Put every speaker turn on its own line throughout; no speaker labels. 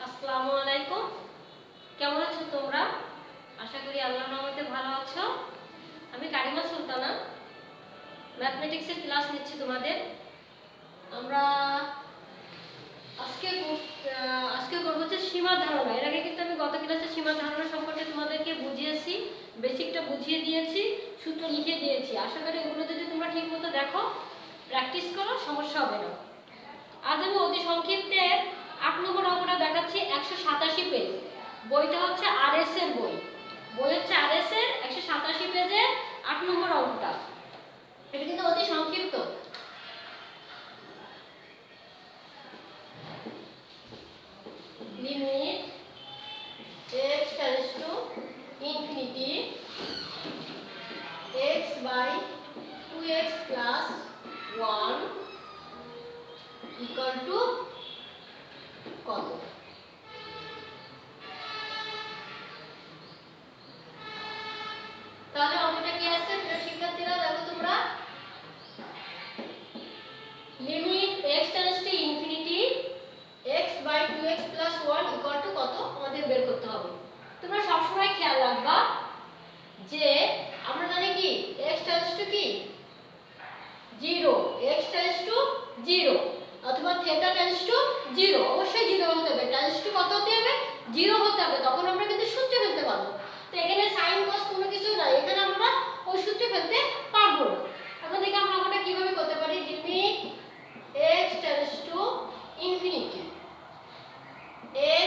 আসসালামু আলাইকুম। কেমন আছো তোমরা? আশা করি আল্লাহর রহমতে ভালো আছো। আমি কারিমা সুলতানা, ম্যাথমেটিক্সের ক্লাস নিচ্ছি তোমাদের। আমরা আজকে করব হচ্ছে সীমা ধারণা। এর আগে কিন্তু আমি গত ক্লাসে সীমা ধারণা সম্পর্কে তোমাদেরকে বুঝিয়েছি, বেসিকটা বুঝিয়ে দিয়েছি, সূত্র লিখে দিয়েছি। আশা করি এগুলো যদি তোমরা ঠিকমতো দেখো, প্র্যাকটিস করো, সমস্যা হবে না। আজ আমি অতি সংক্ষিপ্তে 8 নম্বর অঙ্কটা দেখাচ্ছি। 187 পেজ, বইটা হচ্ছে আরএস এর বই হচ্ছে আরএস এর 187 পেজে 8 নম্বর অঙ্কটা। এটা কিন্তু অতি সংক্ষিপ্ত। Limit x tends to infinity x by 2x plus 1 equal to কত? তাহলে অঙ্কটা কি আছে প্রিয় শিক্ষার্থীরা? দেখো তোমরা, limit x tends to infinity x by 2x plus 1 equal to কত আমাদের বের করতে হবে। তোমরা সব সময় খেয়াল রাখবা যে আমরা জানি কি x tends to কি 0, x tends to 0 অথবা থিটা tends to 0। অবশ্যই 0 হতে হবে, tends to কত হতে হবে? 0 হতে হবে, তখন আমরা কিন্তু সূত্রে ফেলতে পারবো। তো এখানে sin cos কোনো কিছু নাই, এখানে আমরা ওই সূত্রে ফেলতে পারবো না। এখন দেখি আমরা ওটা কিভাবে করতে পারি। Limit x tends to infinity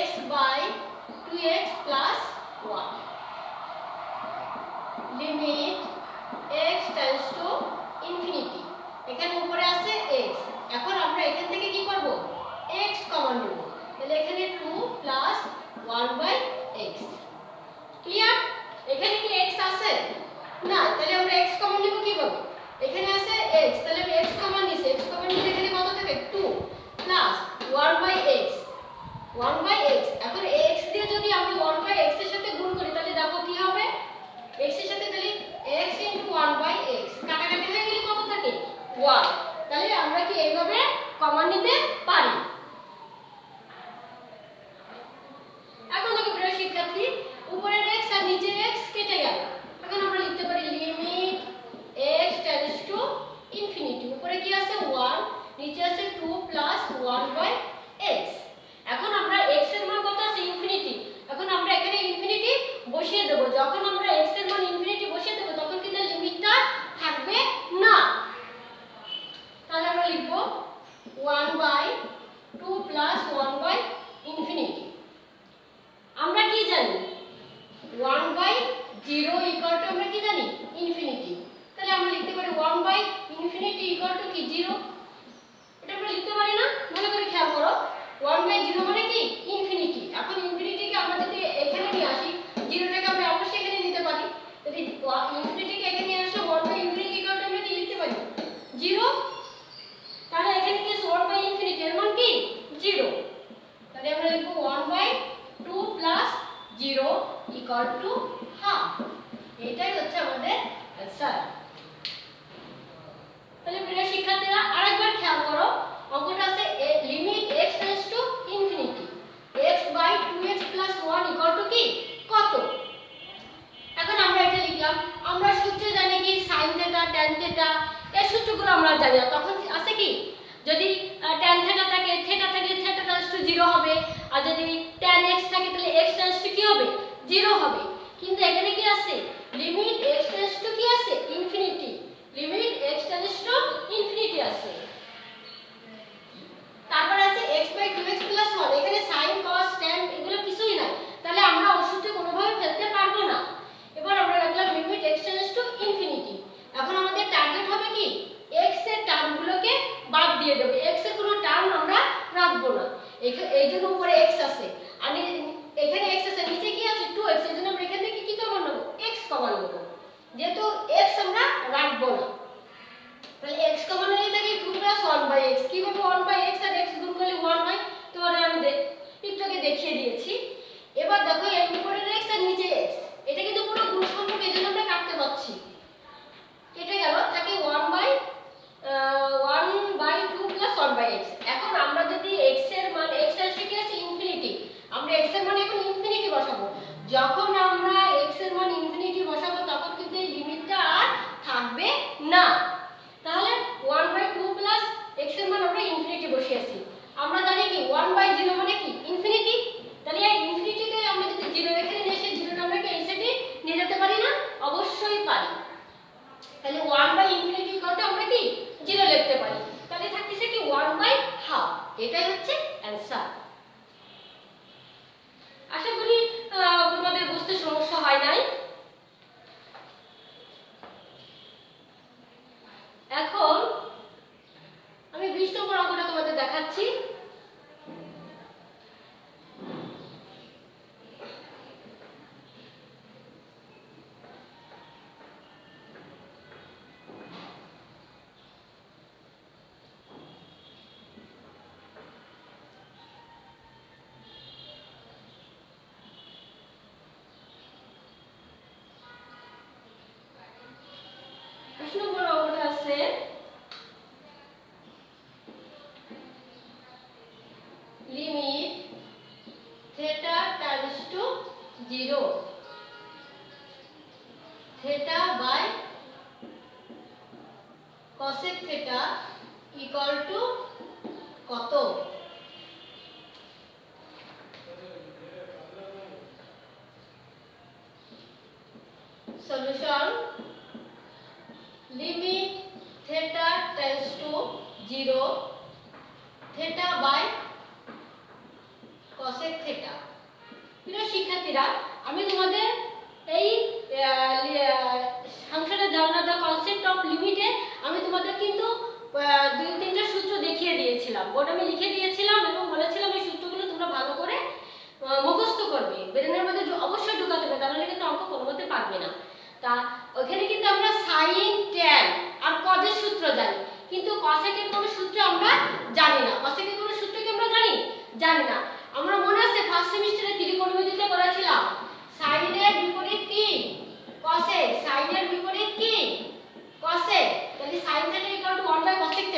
x by 2x plus 1 limit x tends to infinity, এখানে উপরে আছে x। এখন আমরা এখান থেকে কি করব? x কমন নেব। তাহলে এখানে 2 plus 1 by x। ক্লিয়ার? এখানে কি x আছে? না, তাহলে আমরা x কমন নেব কিভাবে? এখানে আছে x, তাহলে আমি x কমন নিছি। x কমন নিলে এখানে কত থাকে? 2 plus 1 by x, 1 by x। এখন x দিয়ে যদি আমরা 1 by x এর সাথে গুণ করি তাহলে দেখো কি হবে? x এর সাথে তাহলে x into 1 by x কাটাকাটি হয়ে গেলে কত থাকে? 1। তাহলে আমরা কি এইভাবে কমন নিতে পারি। এখন দেখো প্রিয় শিক্ষার্থী, উপরের x আর নিচের x কেটে গেল। এখন আমরা লিখতে পারি limit x tends to infinity, উপরে কি আছে? 1, নিচে আছে 2 plus 1 by x। এখন আমরা x এর মান কত আছে? ইনফিনিটি। এখন আমরা এখানে ইনফিনিটি বসিয়ে দেব। যখন আমরা x এর মান ইনফিনিটি বসিয়ে দেব তখন কিন্তু লিমিটটা থাকবে না। তাহলে আমরা লিখব 1 by 2 plus 1 by infinity। আমরা কি জানি? 1 by 0 equal to আমরা কি জানি? ইনফিনিটি। তাহলে আমরা লিখতে পারি 1 by infinity equal to কি? 0। এটা আমরা লিখতে পারি না? মনে করে খেয়াল করো, 1 by 0 মানে কি? ইনফিনিটি। এখন ইনফিনিটিকে আমরা যদি এখানে নিয়ে আসি, 0টাকে আমরা অবশ্যই এখানে নিতে পারি। যদি ইনফিনিটিকে এখানে নিয়ে আসলে 1 by infinity equal to আমরা কি লিখতে পারি? 0। তাহলে এখানে কি আছে? 1 by infinity এর মান কি? 0। তাহলে আমরা লিখব 1 by 2 plus 0 equal to half। এটাই হচ্ছে আমাদের आंसर। তাহলে প্রিয় শিক্ষার্থীরা আরেকবার খেয়াল করো, অঙ্কটা আছে limit x tends to infinity x by 2x plus 1 equal to কি? কত? এখন আমরা এটা লিখলাম। আমরা সূত্রে জানি কি sin থিটা tan থিটা, এই সূত্রগুলো আমরা জানি। তখন আছে কি যদি tan থিটা থাকে, থিটা থাকলে থিটা tends to 0 হবে, আর যদি tan x থাকে তাহলে x tends to কি হবে? 0 হবে। কিন্তু এখানে কি আছে? লিমিট x tends to কি আছে? Infinity. Limit x tends to infinity আছে। তারপর আছে x by 2x plus 1, এখানে sin cos tan এগুলো কিছুই নাই, তাহলে আমরা ওই সূত্রে কোনোভাবে ফেলতে পারবো না। এবার আমরা রাখলাম limit x tends to infinity। এখন আমাদের টার্গেট হবে কি? x এর টার্মগুলোকে বাদ দিয়ে দেব, x এর কোনো টার্ম আমরা রাখবো না। এই জন্য উপরে x আছে আর এখানে x আছে, নিচে কি আছে? 2x। এজন্য আমরা এখান থেকে কি কমন নেব? x কমন নেব, যেহেতু x আমরা রাখবো না। তাহলে x কমন নিলে থাকে 2 plus 1 by x। কিভাবে 1 by x আর x গুণ করলে 1 হয় তোমাদের আমি একটু আগে দেখিয়ে দিয়েছি। এবার দেখো এই উপরের x আর নিচে x, এটা কিন্তু পুরো গুণ সম্পর্ক, এজন্য আমরা কাটতে পারছি। কেটে গেল, থাকে 1 by 2 plus 1 by x। এখন আমরা যদি x এর মান x এর কি আছে? ইনফিনিটি, যখন আমরা x এর মান ইনফিনিটি বসাবো তখন কিন্তু এই লিমিটটা আর থাকবে না। তাহলে 1/2 প্লাস x এর মান আমরা ইনফিনিটি বসিয়েছি। আমরা জানি কি 1/0 মানে কি ইনফিনিটি। তাহলে এই ইনফিনিটিকে আমরা যদি 0 এখানে নিয়ে এসে 0টা আমরা কি এই সাইডে নিয়ে যেতে পারি না? অবশ্যই পারি। তাহলে 1/∞ ইকুয়ালটা আমরা কি 0 লিখতে পারি। তাহলে থাকতেছে কি 1/2। এটাই হচ্ছে অ্যানসার। আশা করি তোমাদের বুঝতে সমস্যা হয় নাই। এখন আমি 20 নম্বর অঙ্কটা তোমাদের দেখাচ্ছি। Limit theta tends to 0 theta by cosec theta equal to কত? Solution limit theta tends to 0 theta by cosec theta। প্রিয় শিক্ষার্থীরা, আমি তোমাদের এই ফাংশনের ধারণা দা কনসেপ্ট অফ লিমিটে আমি তোমাদের কিন্তু 2-3টা সূত্র দেখিয়ে দিয়েছিলাম, বোর্ডে আমি লিখে দিয়েছিলাম এবং বলেছিলাম এই সূত্রগুলো তোমরা ভালো করে মুখস্থ করবে, ব্রেনের মধ্যে অবশ্যই ঢোকাতে হবে, তাহলে কিন্তু অঙ্ক কোনো মতে পারবে না। তা ওখানে কিন্তু আমরা সাইন ট্যান আর কজের সূত্র জানি, কিন্তু কসেকের কোনো সূত্র আমরা জানি না। কসেকের কোনো সূত্র কি আমরা জানি না। আমরা মনে আছে ফার্স্ট সেমিস্টারে ত্রিকোণমিতিতে পড়েছিলাম সাইনের বিপরীত কি? কসেক। সাইনের বিপরীত কি? কসেক। তাহলে sin θ = 1/cosec θ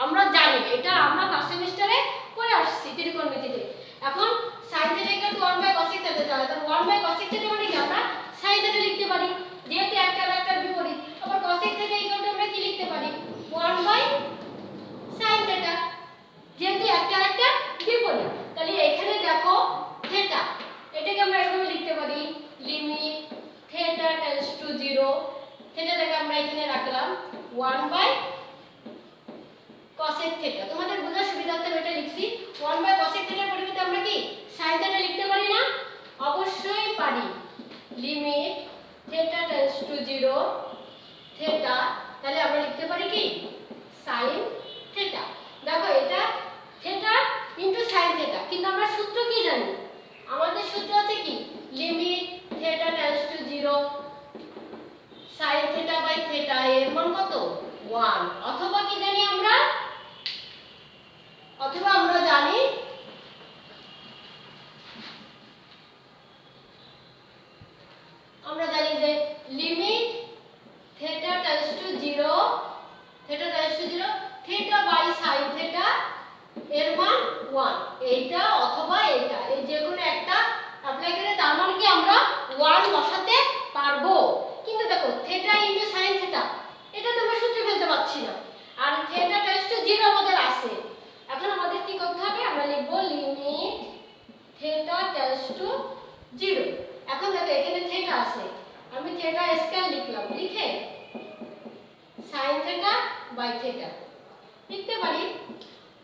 আমরা জানি, এটা আমরা ফার্স্ট সেমিস্টারে পড়ে আসছি ত্রিকোণমিতিতে। এখন sin θ = 1/cosec θ, তাহলে 1/cosec θ মানে কি আমরা sin θ লিখতে পারি, যেহেতু একটার বিপরীত। আবার cosec θ = আমরা কি লিখতে পারি? 1/sin θ, যেহেতু একটা বিপরীত। তাহলে এখানে দেখো থিটা, এটাকে আমরা এভাবে লিখতে পারি লিমিট থিটা টেন্ডস টু 0, থিটাটাকে আমরা এখানে রাখলাম 1/cosec θ। তোমাদের বোঝার সুবিধার্থে এটা লিখছি। 1/cosec θ এর পরিবর্তে আমরা কি sin θ লিখতে পারি না? অবশ্যই পারি। Limit theta tends to 0 theta, তাহলে আমরা লিখতে পারি কি sin θ। দেখো এটা থিটা ইনটু sin θ, কিন্তু আমরা সূত্র কি জানি? আমাদের সূত্র আছে কি limit theta tends to 0 sin θ by θ এর মান কত? 1। অথবা কি জানি আমরা? অথবা আমরা জানি যে limit theta tends to 0 theta by sin θ এর মান 1। এইটা অথবা এইটা, এই যে কোনো একটা অ্যাপ্লাই করে তার মানে কি আমরা 1 বসাতে পারবো। কিন্তু দেখো থিটা ইনটু sin θ এটা তো আমরা সূত্রে ফেলতে পারছি না, আর থিটা টেন্ডস টু 0 আমাদের আছে। এখন আমাদের কি করতে হবে? আমরা লিখব লিমিট থিটা টেন্ডস টু 0। এখন দেখো এখানে থিটা আছে, আমি থিটা স্কয়ার লিখলাম, লিখে sin θ বাই θ লিখতে পারি।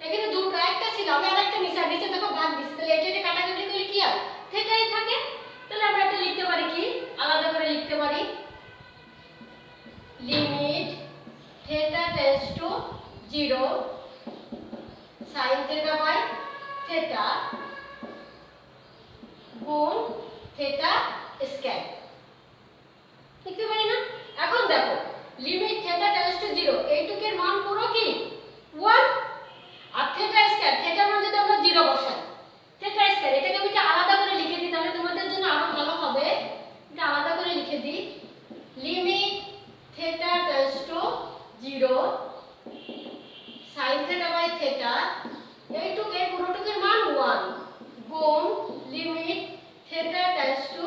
এখানে দুটো, একটা ছিল আমি আরেকটা নিচে দেখো ভাগ দিছি, তাহলে এটা কাটাকাটি করলে কি হয়? থিটাই থাকে। তাহলে আমরা এটা লিখতে পারি কি আলাদা করে লিখতে পারি limit theta tends to 0 sin θ by θ গুণ থিটা স্কয়ার লিখতে পারি না? এখন দেখো লিমিট থিটা টেন্ডস টু 0 এইটুকের মান পুরো কি 1, আর থিটা স্কয়ার থিটার মান যদি আমরা 0 বসাই, থিটা স্কয়ার এটাকে আমি আলাদা করে লিখে দিই, তাহলে তোমাদের জন্য আরো ভালো হবে। এটা আলাদা করে লিখে দিই limit theta tends to 0 sin θ by θ এইটুকে পুরোটুকের মান 1 গুণ লিমিট থিটা টেন্ডস টু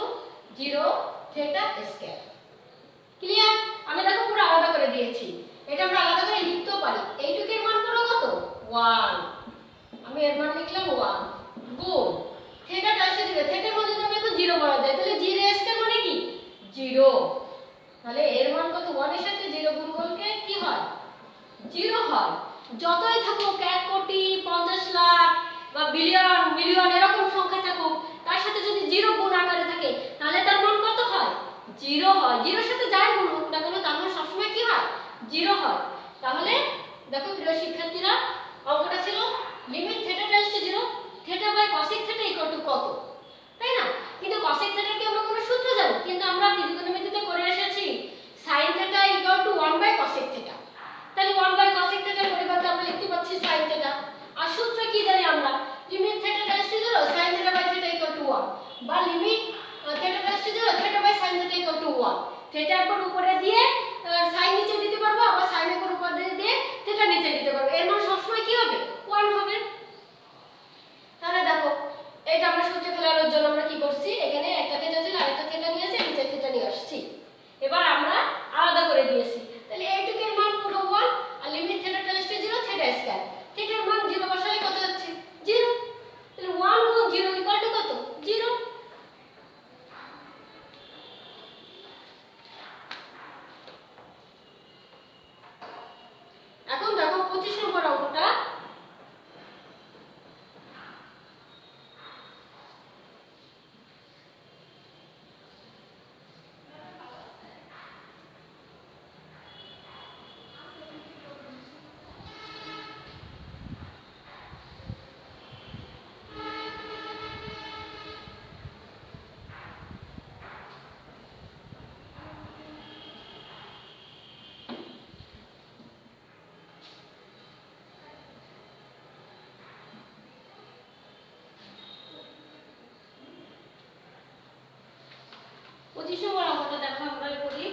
গুণ থিটা টাইমস জিরো, থিটার মধ্যে যদি আমি এখন জিরো বলা যায় তাহলে জিরো স্কয়ার মানে কি জিরো, তাহলে এর মান কত 1 এর সাথে জিরো গুণ করলে কি হয় জিরো হয়। যতই থাকুক 1 কোটি 50 লাখ বা বিলিয়ন মিলিয়ন এরকম সংখ্যা থাকুক তার সাথে যদি জিরো গুণ আকারে থাকে তাহলে তার মান কত হয় জিরো হয়। জিরোর সাথে যাই গুণ হোক না কেন তার মান সবসময় কি হয় জিরো হয়। তাহলে দেখো প্রিয় শিক্ষার্থীরা অঙ্কটা ছিল limit theta tends to zero theta by cosec theta equal to কত, তাই না? কিন্তু cosec থিটার কি আমরা কোনো সূত্র জানি? কিন্তু আমরা ত্রিকোণমিতিতে করে এসেছি sin theta equal to 1 by cosec theta, তাহলে 1 বাই cosec থিটার পরিবর্তে আমরা লিখতে পাচ্ছি sin থিটা। আর সূত্র কি জানি আমরা limit theta tends to zero sin theta by theta equal to 1 বা limit theta tends to zero theta by sin theta equal to 1। থিটার উপর উপরে দিয়ে sin নিচে দিতে পারবো, আবার sin এর উপর উপরে দিয়ে থিটা নিচে দিতে পারবো, এর মান সবসময় কি হবে 1 হবে। তাহলে দেখো এটা আমরা সূত্রে ফেলানোর জন্য আমরা কি করছি এখানে একটা থিটা ছিল আরেকটা থিটা নিয়েছি নিচে থিটা নিয়ে আসছি, এবার আমরা আলাদা করে দিয়েছি। তাহলে এইটুকুর মান পুরো 1 আর limit theta tends to zero theta square, থিটার মান 0 বসালে কত হচ্ছে 0, তাহলে 1 গুণ 0 ইকুয়াল টু কত 0। এখন দেখো 25 নম্বর অঙ্কটা, পঁচিশ নম্বর অঙ্কটা দেখো আমরা করি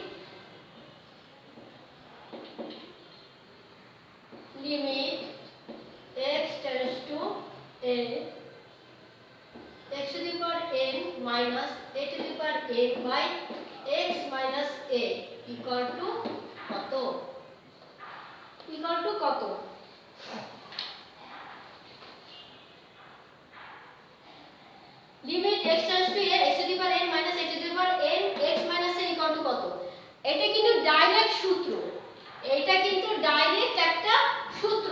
limit x tends to a x to the power n minus a to the power n by x minus a equal to কত limit x tends to a x to the power n minus a to the power n x minus a equal to কত। এটা কিন্তু direct সূত্র, এটা কিন্তু direct একটা সূত্র।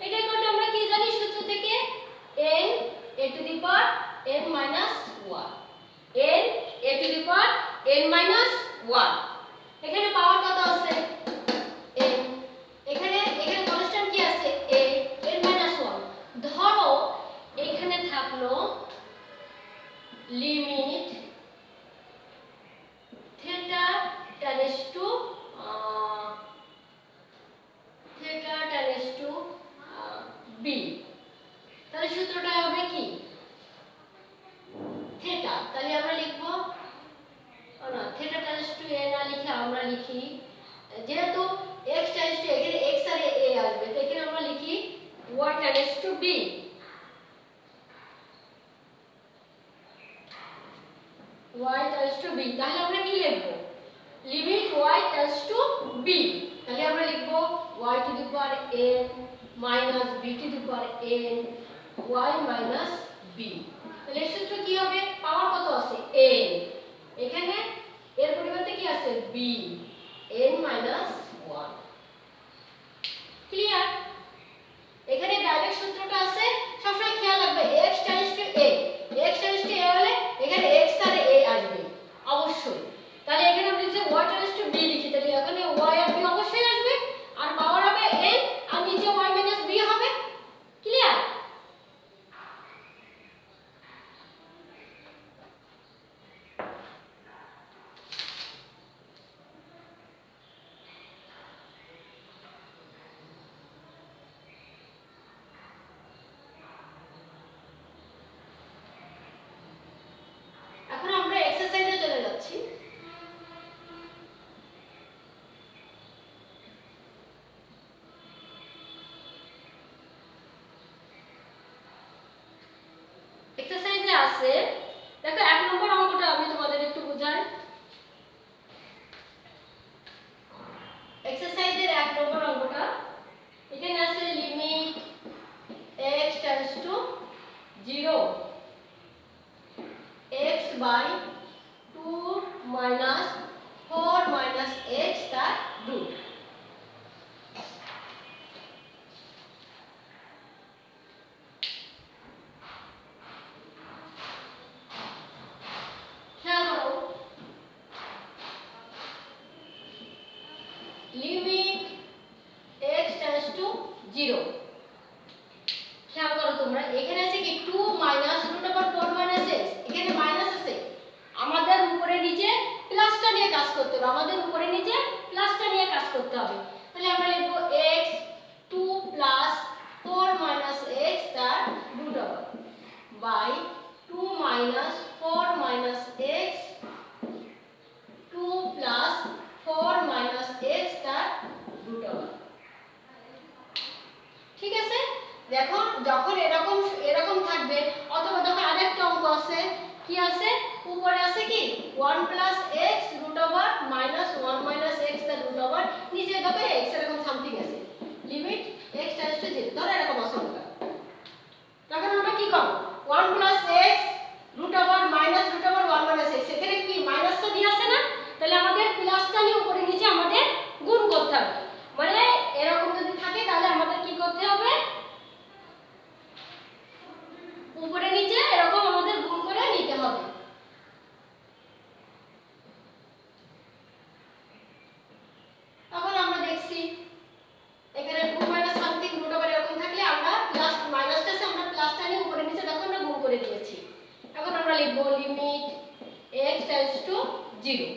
এটা ইকুয়াল টু আমরা কি জানি সূত্র থেকে n a to the power n minus 1 n a to the power n minus 1, এখানে পাওয়ার কত আছে n, এখানে কনস্ট্যান্ট কি আছে a n minus 1। ধরো এখানে থাকলো limit theta tends two b, তাহলে সূত্রটা হবে কি থিটা, তাহলে আমরা লিখব না থিটা টেন্ডস টু a না লিখে আমরা লিখি যেহেতু x টেন্ডস টু এখানে x আর a আসবে তো এখানে আমরা লিখি y tends to b, y tends to b। তাহলে আমরা কি লিখব limit y tends to b, তাহলে আমরা লিখব y to the power n minus b to the power n y minus b। তাহলে এই সূত্র কি হবে পাওয়ার কত আছে n, এখানে এর পরিবর্তে কি আছে b n minus 1। ক্লিয়ার? এখানে ডাইরেক্ট সূত্রটা আছে সবসময় খেয়াল রাখবে x tends to a, x tends to a হলে এখানে x আর a আসবে অবশ্যই, তাহলে এখানে আমরা যে y টেন্ডস টু b লিখি তাহলে এখানে y আর b অবশ্যই আসবে আর পাওয়ার হবে n আর নিচে y minus b হবে। Clear? 0 x by 2 minus 4 minus x তার রুট। খেয়াল করো লিমিট x টেন্ডস টু 0। খেয়াল করো তোমরা এখানে আছে কি 2 minus root over 4 minus x, এখানে মাইনাস আছে, আমাদের উপরে নিচে প্লাসটা নিয়ে কাজ করতে হবে, আমাদের উপরে নিচে প্লাসটা নিয়ে কাজ করতে হবে। তাহলে আমরা লিখব x 2 প্লাস 4 মাইনাস x তার root over by 2 minus 4 minus x 2 plus 4 minus x তার রুট ওভার। ঠিক আছে, দেখো যখন এরকম এরকম থাকবে অথবা দেখো আরেকটা অঙ্ক আছে, কি আছে উপরে আছে কি 1 plus x root over minus 1 minus x তার রুট ওভার, নিচে দেখো x এরকম সামথিং আছে, লিমিট x টেন্ডস টু 0। ধরো এরকম আছে অঙ্ক, তখন আমরা কি করব 1 plus x root over minus root over 1 minus x, এখানে কি মাইনাসটা দিয়ে আছে না, তাহলে আমাদের প্লাসটা নিয়ে উপরে নিচে আমাদের গুণ করতে হবে। মানে এরকম যদি থাকে তাহলে আমাদের কি করতে হবে, উপরে নিচে এরকম আমাদের গুণ করে নিতে হবে। তখন আমরা দেখছি এখানে 2 মাইনাস সামথিং রুট ওভার এরকম থাকলে আমরা প্লাস মাইনাসটা আছে, আমরা প্লাসটা নিয়ে উপরে নিচে দেখো আমরা গুণ করে দিয়েছি। এখন আমরা লিখব লিমিট x টেন্ডস টু 0।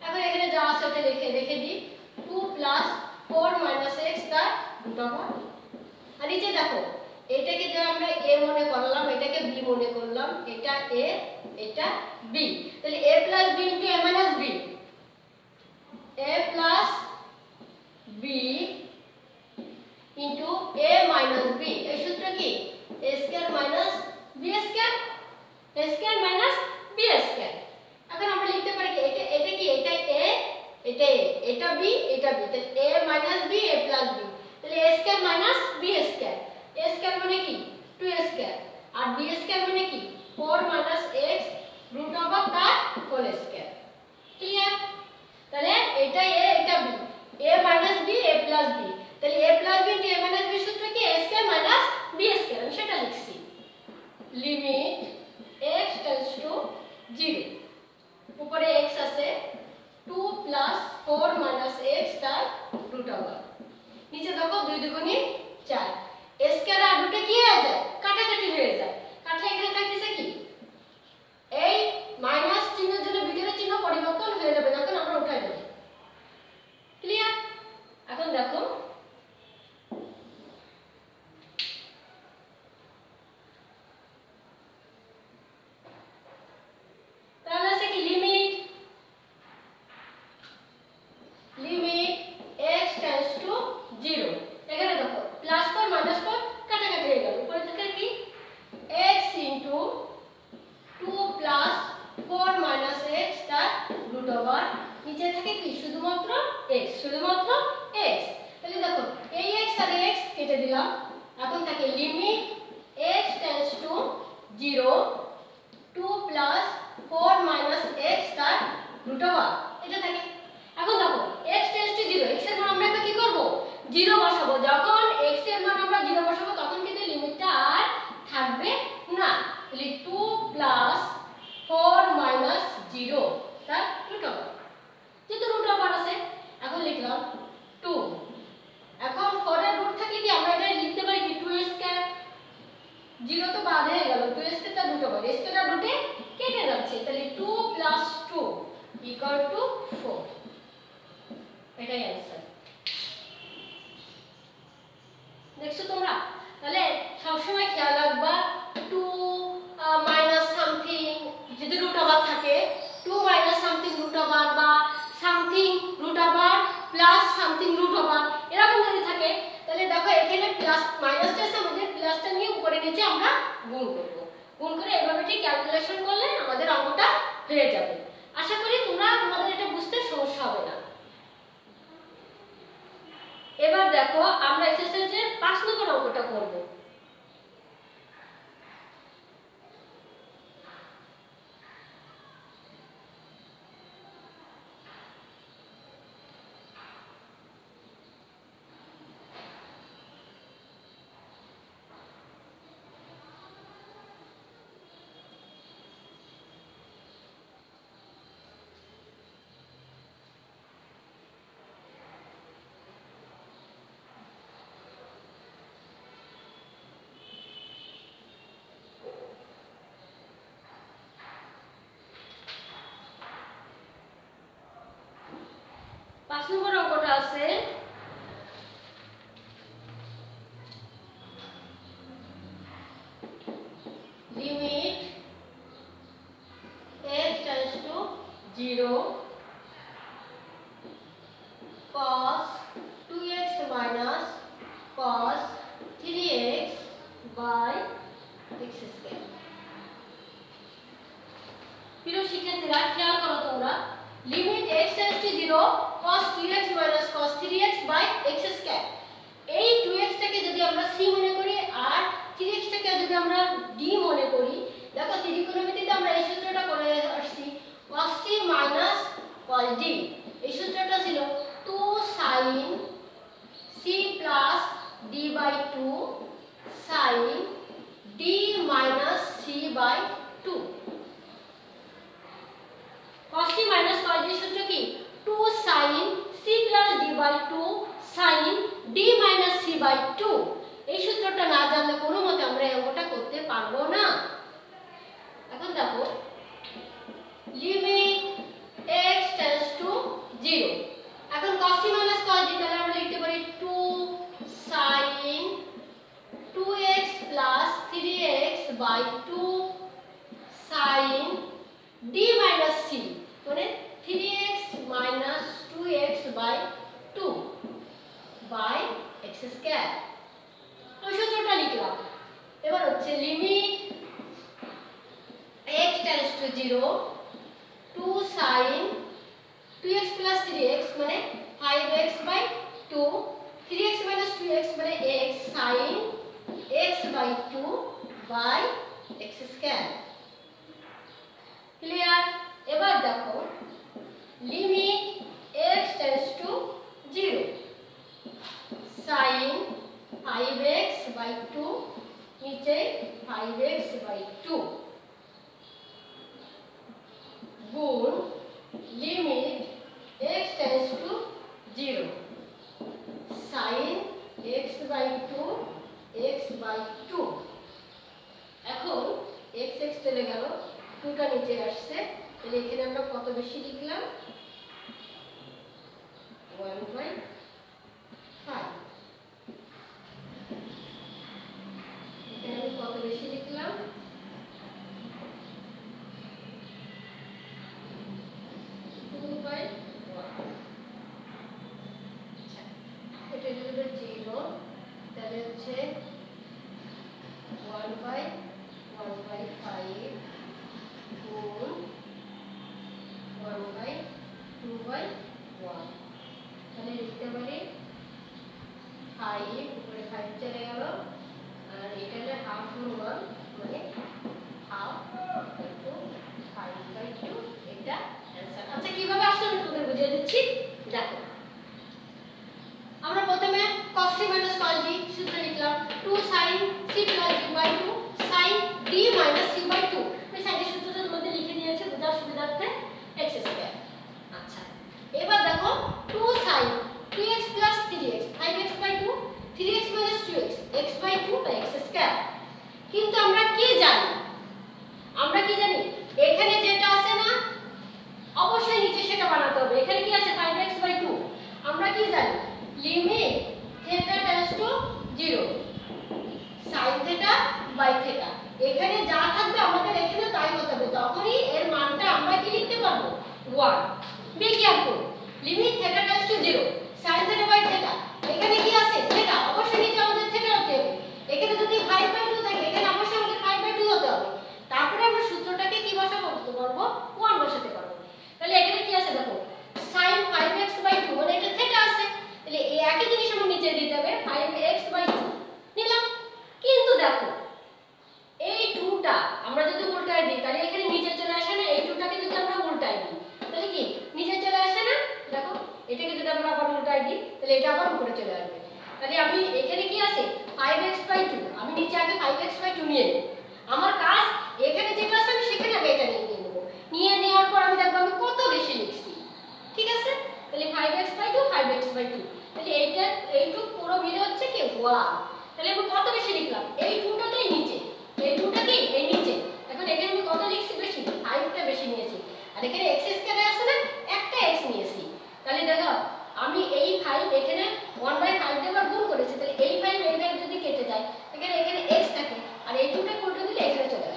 এখন এখানে যা আছে ওটা রেখে দিই 2 প্লাস 4 মাইনাস x তার রুট ওভার, আর নিচে দেখো এটাকে যে আমরা a মনে করলাম, এটাকে b মনে করলাম, এটা a এটা b, তাহলে a plus b into a minus b, a plus b into a minus b, এই সূত্র কি a square minus b square, a square minus b square. এখন আমরা লিখতে পারি কি এটা কি এটা a এটা a এটা b এটা b, তাহলে a minus b a plus b, তাহলে a square minus b square, a square মানে কি 2a স্কয়ার, আর b স্কয়ার মানে কি 4 মাইনাস x রুট ওভার তার হোল স্কয়ার। ক্লিয়ার, তাহলে এটা a এটা b, a minus b a plus b, তাহলে a plus b into a minus b সূত্র কি a square minus b square, আমি সেটা লিখছি লিমিট x টেন্ডস টু 0। উপরে x আছে 2 প্লাস 4 মাইনাস x তার রুট ওভার, নিচে দেখো 2 দুগুণে 4, a স্কয়ার আর রুটে কি হয়ে যায় কাটাকাটি হয়ে যায়, কাটলে এখানে থাকতেছে কি এই মাইনাস চিহ্নের জন্য ভিতরে চিহ্ন পরিবর্তন হয়ে যাবে, যখন আমরা উঠাই দেব। ক্লিয়ার, এখন দেখো তাহলে আছে কি লিমিট x টেন্ডস টু 0। এখানে দেখো প্লাস 4 মাইনাস 4 কাটাকাটি হয়ে গেল, উপরে থাকে কি x into 2 plus 4 minus x তার রুট ওভার, নিচে থাকে কি শুধুমাত্র x, শুধুমাত্র x। তাহলে দেখো এই x আর x কেটে দিলাম, এখন থাকে limit x tends to 0 2 plus 4 minus x তার রুট ওভার, এটা থাকে। এখন দেখো x টেন্ডস টু 0, x এর মান আমরা একটা কি করব 0 বসাবো, যখন x এর মান আমরা 0 বসাবো তখন কিন্তু লিমিটটা আর থাকবে না, তাহলে 2 প্লাস 4 মাইনাস 0 তার রুট ওভার, যেহেতু রুট ওভার আছে এখন লিখলাম 2। এখন 4 এর রুট থাকলে কি আমরা এটা লিখতে পারি কি 2 স্কয়ার, 0 তো বাদ হয়ে গেল, 2 স্কয়ার তার রুট ওভার, স্কয়ার আর রুটে কেটে যাচ্ছে, তাহলে 2 প্লাস 2 ইকুয়াল টু 4, এটাই आंसर। দেখছো তোমরা, তাহলে সবসময় খেয়াল রাখবা 2 মাইনাস সামথিং যদি রুট ওভার থাকে, 2 মাইনাস সামথিং রুট ওভার বা something root over plus something root over এরকম যদি থাকে, তাহলে দেখো এখানে প্লাস মাইনাসটা আছে, আমাদের প্লাসটা নিয়ে উপরে নিচে আমরা গুণ করব, গুণ করে এভাবে ঠিক ক্যালকুলেশন করলে আমাদের অঙ্কটা হয়ে যাবে। আশা করি তোমাদের এটা বুঝতে সমস্যা হবে না। এবার দেখো আমরা এক্সারসাইজের 5 নম্বর অঙ্কটা করব। প্রিয় শিক্ষার্থীরা খেয়াল করো তোমরা, limit x tends to 0 cos 2x minus cos 3x by x square. এই 2x টাকে যদি আমরা c মনে করি আর 3x টাকে যদি আমরা d মনে করি, দেখো ত্রিকোণমিতিতে আমরা এই সূত্রটা করে আসছি cos c minus cos d। এই সূত্রটা ছিল 2 sin c plus d by 2 sin d minus c by 2। cos c minus cos d সূত্র কি 2 sin c plus d by 2 sin d minus c by 2। এই সূত্রটা না জানলে কোনো মতে আমরা এই অঙ্কটা করতে পারবো না। এখন দেখো লিমিট x টেন্ডস টু 0। এখন cos c minus cos d তাহলে আমরা লিখতে পারি 2 sin 2x plus 3x by 2 sin d minus c মানে 3x minus 2x by 2 by x square. ওই সূত্রটা লিখলাম। এবার হচ্ছে limit x tends to 0 2 sin 2x plus 3x মানে 5x by 2 3x minus 2x মানে x sin x by 2 by x square. Clear? এবার দেখো limit x tends to 0 sin 5x by 2 নিচে 5x by 2 গুণ limit x tends to 0 sin x by 2 x by 2। এখন x x চলে গেল, 2টা নিচে আসছে, তাহলে এখানে আমরা কত বেশি লিখলাম 1/5। এখানে আমি কত বেশি লিখলাম 2/1। আচ্ছা, এটা যদি 0 তাহলে হচ্ছে 1/1/5 গুণ 1/2/1। তাহলে লিখতে পারি 5 উপরে 5 চলে গেল আর এটা হলো হাফ গুণ 1 মানে হাফ ইনটু 5/2। এটা অ্যানসার। আচ্ছা কিভাবে আসলে আমি তোমাদের বুঝিয়ে দিচ্ছি। দেখো আমরা প্রথমে cos c minus cos d সূত্র লিখলাম 2 sin c plus d by 2 sin d minus c by 2। এই সাইডের সূত্রটা তোমাদের লিখে দিয়েছে বোঝার সুবিধার্থে x স্কয়ার। আচ্ছা এবার দেখো 2 sin 2x plus 3x 5x by 2 3x minus 2x x by 2 by x square. কিন্তু আমরা কি জানি, এখানে যেটা আছে না অবশ্যই নিচে সেটা বানাতে হবে। এখানে কি আছে 5x by 2। আমরা কি জানি limit theta tends to 0 sin theta by theta. এখানে যা থাকবে আমাদের এখানে তাই হতে হবে, তখনই এর মানটা আমরা কি লিখতে পারবো 1। Be careful, limit theta tends to 0 sin theta by theta. এখানে কি আছে থিটা, অবশ্যই নিচে আমাদের থিটা হতে হবে। এখানে যদি 5/2 থাকে এখানে অবশ্যই আমাদের 5/2 হতে হবে। তারপরে আমরা সূত্রটাকে কি বসাবো করতে পারবো 1 বসাতে পারবো। তাহলে এখানে কি আছে দেখো sin 5x by 2 মানে এটা থিটা আছে, তাহলে এই একই জিনিস আমরা নিচে দিতে হবে 5x by 2 নিলাম। কিন্তু দেখো এই 2টা আমরা যদি উল্টায় দিই তাহলে এখানে নিচে চলে আসে না। এই 2টাকে যদি আমরা উল্টায় দিই তাহলে কি নিচে চলে আসে না। দেখো এটাকে যদি আমরা আবার উল্টায় দিই তাহলে এটা আবার উপরে চলে আসবে। তাহলে আমি এখানে কি আছে 5x by 2, আমি নিচে আগে 5x by 2 নিয়ে নেব। আমার কাজ এখানে যেটা আছে আমি সেখানে আগে এটা নিয়ে নেব। নিয়ে নেওয়ার পর আমি দেখব আমি কত বেশি লিখছি। ঠিক আছে, তাহলে 5x by 2 5x by 2, তাহলে এইটুক পুরো মিলে হচ্ছে কি 1। তাহলে আমি কত বেশি লিখলাম এই 2টাই নিচে, এই 2টা কি এই নিচে। এখন এখানে আমি কত লিখছি বেশি 5টা বেশি নিয়েছি। আর এখানে x স্কয়ারে আছে না একটা x নিয়েছি। তাহলে দেখো আমি এই 5 এখানে 1/5 দিয়ে গুণ করেছি, তাহলে এই 5 যদি কেটে যায় এখানে x থাকে আর এই 2টা উল্টে দিলে এখানে চলে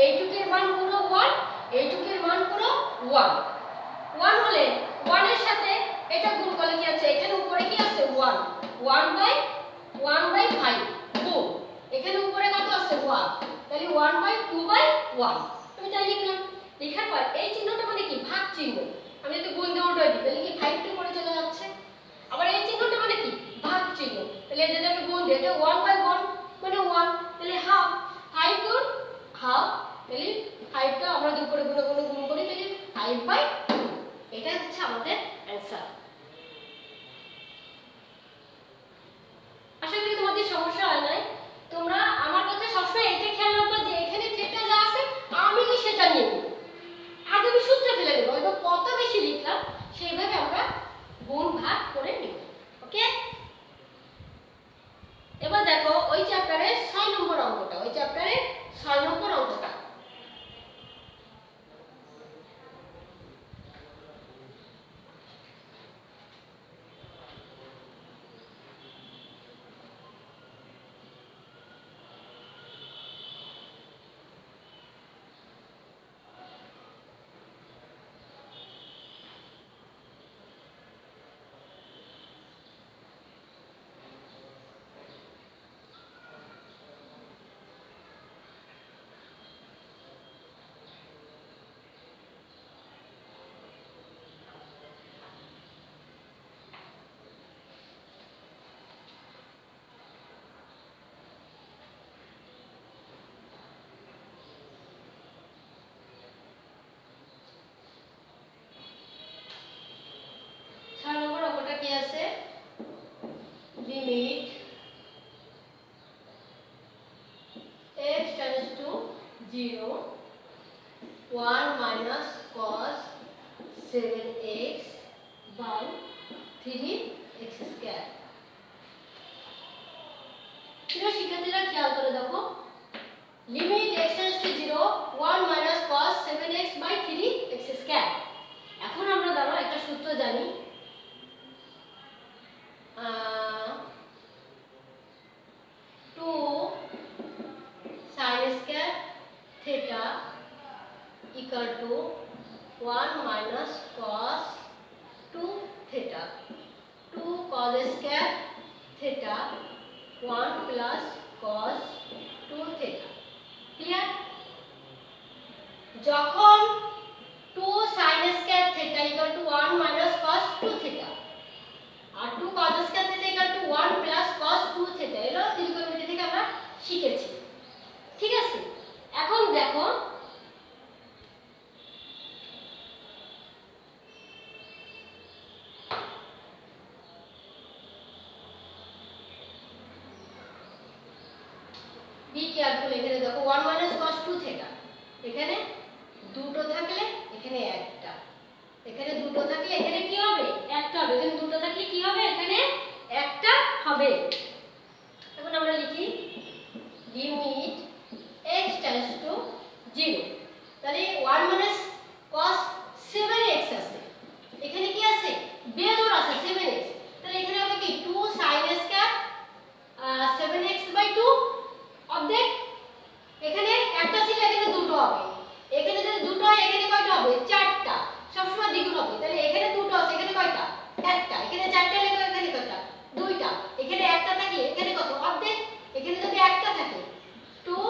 এইটুকের মান পুরো 1, এইটুকের মান পুরো 1। 1 হলে 1 এর সাথে এটা গুণ করলে কি আছে, এখানে উপরে কি আছে 1, 1/5 গুণ এখানে উপরে কত আছে 1, তাহলে 1/2/1 আমি তাই লিখলাম। লেখার পর এই চিহ্নটা মানে কি, ভাগ চিহ্ন। আমি যদি গুণ দিয়ে উল্টাই দিই তাহলে কি 5 টা উপরে চলে যাচ্ছে। আবার এই চিহ্নটা মানে কি, ভাগ চিহ্ন। তাহলে যদি আমি গুণ দিই, এটা 1/1 মানে 1, তাহলে হাফ, 5 গুণ হাফ, তাহলে 5 টা আমরা যদি উপরে গুণ করি তাহলে 5/2। এটা হচ্ছে আমাদের অ্যানসার। আশা করি তোমাদের সমস্যা হয় নাই। তোমরা আমার কথা সবসময় এটা খেয়াল রাখবে যে এখানে থিটা যা আছে আমি সেটা নিব, আগে আমি সূত্রে ফেলে দেবো, এবার কত বেশি লিখলাম সেইভাবে আমরা গুণ ভাগ করে নিব। ওকে, এবার দেখো ওই চ্যাপ্টারের 6 নম্বর অঙ্কটা, ওই চ্যাপ্টারের 6 নম্বর অঙ্কটা। কি আছে, limit x tends to 0 1 minus cos 7x by 3x square। প্রিয় শিক্ষার্থীরা খেয়াল করে দেখো, limit x tends to 0 1 minus cos 7x by 3x square। এখন আমরা দাঁড়াও একটা সূত্র জানি, 2 sin square theta equal to 1 minus cos 2 theta, 2 cos square theta 1 plus cos 2 theta। Clear? যখন 2 sin square theta equal to 1 minus cos 2 theta R 2 cos square theta equal to 1 plus cos 2 theta, এলো ত্রিকোণমিতি থেকে আমরা শিখেছি। ঠিক আছে, এখন দেখো বি কেয়ারফুল, এখানে দেখো 1 minus cos 2 theta, এখানে দুটো থাকলে এখানে একটা, এখানে দুটো থাকলে এখানে কি হবে, একটা হবে। এখানে দুটো থাকলে কি হবে, এখানে একটা হবে। এখন আমরা লিখি লিমিট x tends to 0, তাহলে 1 minus cos 7x আছে, এখানে কি আছে, বেজোড় আছে 7x, তাহলে এখানে হবে কি 2 sin square 7x by 2 অর্ধেক, এখানে একটা ছিল এখানে দুটো হবে, এখানে যদি দুটো হয় এখানে কয়টা হবে, চারটা, সবসময় দ্বিগুণ হবে। তাহলে এখানে দুটো আছে, এখানে কয়টা, একটা, এখানে চারটা লেখো, এখানে কয়টা, দুইটা, এখানে একটা থাকলে এখানে কত, অর্ধেক, এখানে যদি একটা থাকে 2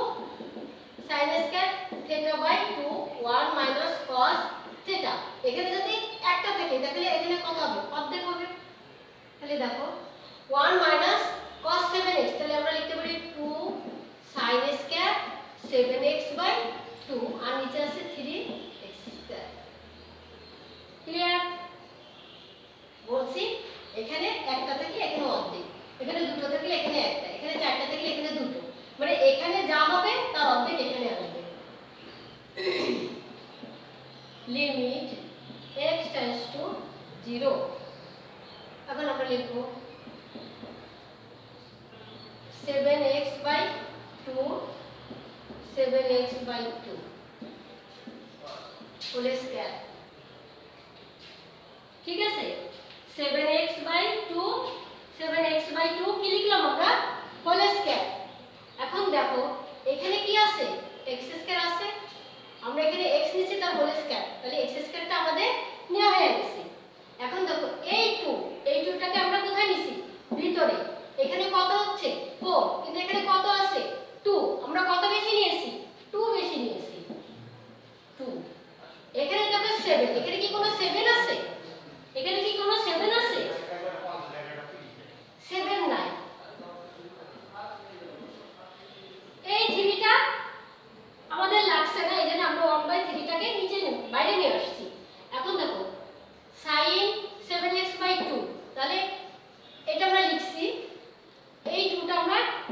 sin square theta by 2 1 minus cos theta, এখানে যদি একটা থাকে তাহলে এখানে কত হবে, অর্ধেক হবে। তাহলে দেখো 1 minus cos 7x, তাহলে আমরা লিখতে পারি 2 sin square 7x by 2 আর নিচে আছে 3x square। ক্লিয়ার? বলছি এখানে একটা থাকলে এখানে অর্ধেক, এখানে দুটো থাকলে এখানে একটা, এখানে চারটা থাকলে এখানে দুটো, মানে এখানে যা হবে তার অর্ধেক এখানে আসবে। লিমিট x tends to 0, এখন আমরা লিখব 7x by 2 7x by 2 whole square. ঠিক আছে, 7x by 2 7x by 2 কি লিখলাম আমরা, হোল স্কয়ার। এখন দেখো এখানে কি আছে, x স্কয়ার আছে,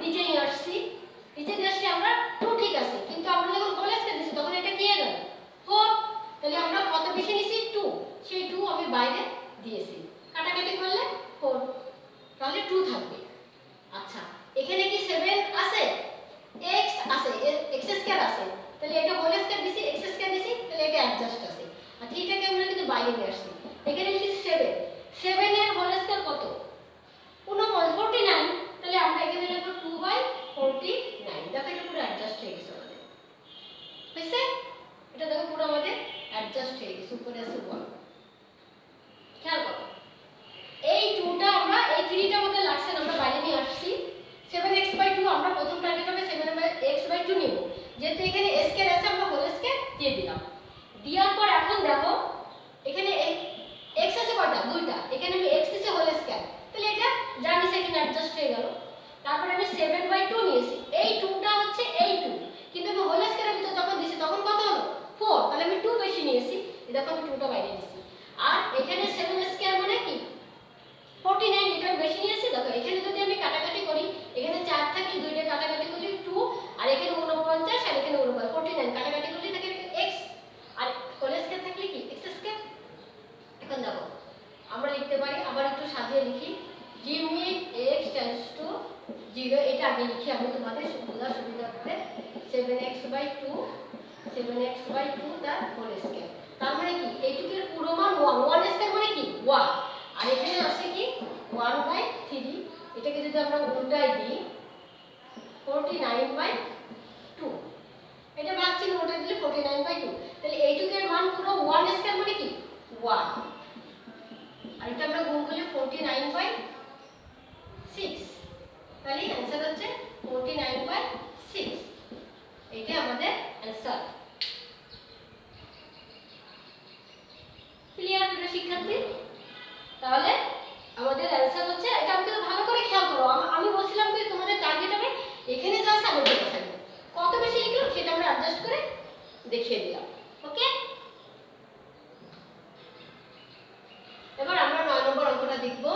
নিচে নিয়ে আসছি, নিচে নিয়ে আসলে আমরা 2 ঠিক আছে, কিন্তু আমরা যখন হোল স্কয়ার দিছি তখন এটা কি হয়ে গেল 4। তাহলে আমরা কত বেশি নিছি 2, সেই 2 আমি বাইরে দিয়েছি, কাটাকাটি করলে 4, তাহলে 2 থাকবে। আচ্ছা এখানে কি 7 আছে, x আছে, x স্কয়ার আছে, তাহলে এটা হোল স্কয়ার দিছি, x স্কয়ার দিছি, তাহলে এটা অ্যাডজাস্ট আছে। আর থিটাকে আমরা কিন্তু বাইরে নিয়ে আসছি, এখানে লিখছি 7, 7 এর হোল স্কয়ার কত 49, তাহলে আমরা এখানে লিখব 2/49। দেখো এটা পুরো অ্যাডজাস্ট হয়ে গেছে আমাদের, বুঝছে? এটা দেখো পুরো আমাদের অ্যাডজাস্ট হয়ে গেছে, উপরে আছে 1। খেয়াল করো এই 2টা আমরা এই 3টা আমাদের লাগছে, আমরা বাইরে নিয়ে আসছি। 7x/2 আমরা প্রথম টার্গেট হবে 7x/2 নিব, যেহেতু এখানে স্কয়ার আছে আমরা হোল স্কয়ার দিয়ে দিলাম। দেওয়ার পর এখন দেখো এখানে x আছে কয়টা, 2টা, এখানে আমি x দিছি হোল স্কয়ার, তাহলে এটা জানি সেখানে অ্যাডজাস্ট হয়ে গেল। তারপর আমি 7/2 নিয়েছি, এই 2টা হচ্ছে এই 2, কিন্তু আমি হোল স্কয়ারের ভিতর যখন দিছি তখন কত হলো 4, তাহলে আমি 2 বেশি নিয়েছি, দেখো আমি 2টা বাইরে দিছি। আর এখানে 7 স্কয়ার মানে কি 49, এটা বেশি নিয়েছি। দেখো এখানে যদি আমি কাটাকাটি করি, এখানে 4 থাকলে 2টা কাটাকাটি করলে 2, আর এখানে 49 আর এখানে 49 কাটাকাটি করলে থাকে x, আর হোল স্কয়ার থাকলে কি x স্কয়ার। এখন দেখো আমরা লিখতে পারি, আবার একটু সাজিয়ে লিখি, লিমিট x টেন্ডস টু 0, এটা আগে লিখি আমি তোমাদের বোঝার সুবিধার্থে, 7x/2 তার হোল স্কয়ার, তার মানে কি এইটুকুর পুরো মান 1 স্কয়ার মানে কি 1, আর এখানে আছে কি 1/3, এটাকে যদি আমরা উল্টাই দিই 49/2, এটা ভাগছি উল্টাই দিলে 49/2, তাহলে এইটুকুর মান পুরো 1 স্কয়ার মানে কি 1, আর এটা আমরা গুণ করলে 49/6, তাহলে आंसर হচ্ছে 49/6, এটা আমাদের आंसर। ক্লিয়ার প্রিয় শিক্ষার্থী? তাহলে আমাদের आंसर হচ্ছে এটা, আমাকে ভালো করে খেয়াল করো, আমি বলছিলাম যে তোমাদের টার্গেট হবে এখানে যা আছে আমাদের দেখাবো, কত বেশি লিখলাম সেটা আমরা অ্যাডজাস্ট করে দেখিয়ে দিলাম। ওকে, এবার আমরা 9 নম্বর অঙ্কটা দেখব।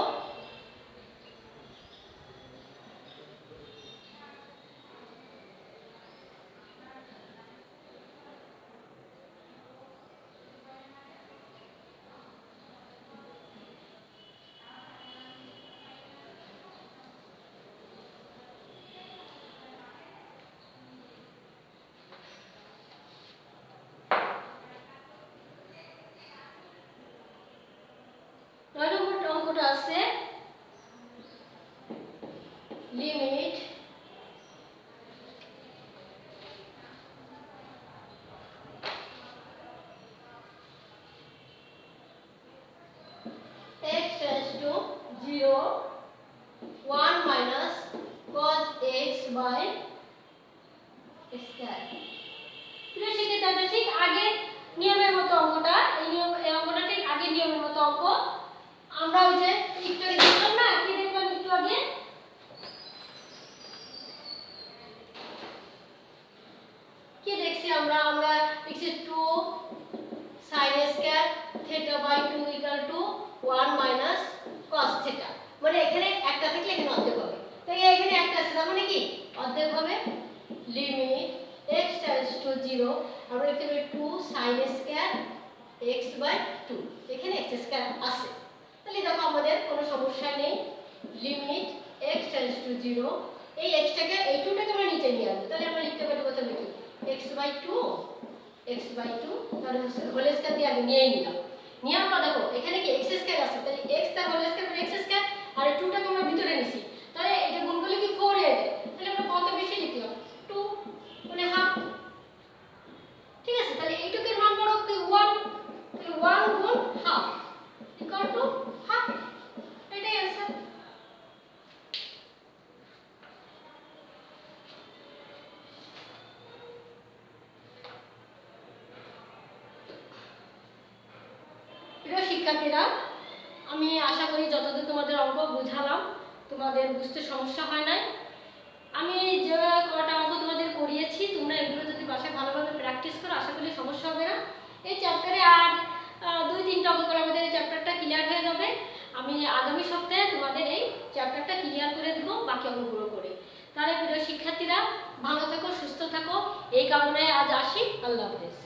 অঙ্কটা আছে limit x tends to 0, 1 minus cos x by square। প্রিয় শিক্ষার্থীরা ঠিক আগের নিয়মের মতো অঙ্কটা, এই অঙ্কটা ঠিক আগের নিয়মের মতো অঙ্ক। আমরা ওই যে একটু আগে দেখলাম না, কি দেখলাম একটু আগে, কি দেখছি আমরা দেখছি 2 sin স্কয়ার θ/2 = 1 minus cos θ, মানে এখানে একটা থাকলে এখানে অর্ধেক হবে, তো এখানে একটা আছে তার মানে কি অর্ধেক হবে। লিমিট x tends to 0, আমরা লিখতে পারি 2 sin স্কয়ার x/2, এখানে x স্কয়ার আছে, তাহলে দেখো আমাদের কোনো সমস্যা নেই। লিমিট x tends to 0, এই x টাকে এই 2 টাকে আমরা নিচে নিয়ে আসবো, তাহলে আমরা লিখতে পারি প্রথমে কি x/2 তাহলে হোল স্কয়ার দিয়ে আগে নিয়ে নিলাম। নেওয়ার পর দেখো এখানে কি x স্কয়ার আছে, তাহলে x তার হোল স্কয়ার মানে x স্কয়ার, আর এই 2 টাকে আমরা ভিতরে নিছি, তাহলে এটা গুণ করলে কি 4 হয়ে যায়, তাহলে আমরা কত বেশি লিখলাম 2 মানে হাফ। ঠিক আছে, তাহলে এইটুকুর মান বড় কি 1, তাহলে 1 গুণ হাফ ইকুয়াল টু হাফ, এটাই आंसर। প্রিয় শিক্ষার্থীরা, আমি আশা করি যতদূর তোমাদের অঙ্ক বুঝালাম তোমাদের বুঝতে সমস্যা হয় নাই। আমি যে কটা অঙ্ক তোমাদের করিয়েছি তোমরা এগুলো যদি বাসায় ভালোভাবে প্র্যাকটিস করো আশা করি সমস্যা হবে না। এই চ্যাপ্টারে আর 2-3টা অঙ্ক করে আমাদের এই চ্যাপ্টারটা ক্লিয়ার হয়ে যাবে। আমি আগামী সপ্তাহে তোমাদের এই চ্যাপ্টারটা ক্লিয়ার করে দেবো বাকি অঙ্কগুলো করে। তাহলে প্রিয় শিক্ষার্থীরা ভালো থাকো, সুস্থ থাকো, এই কামনায় আজ আসি। আল্লাহ হাফেজ।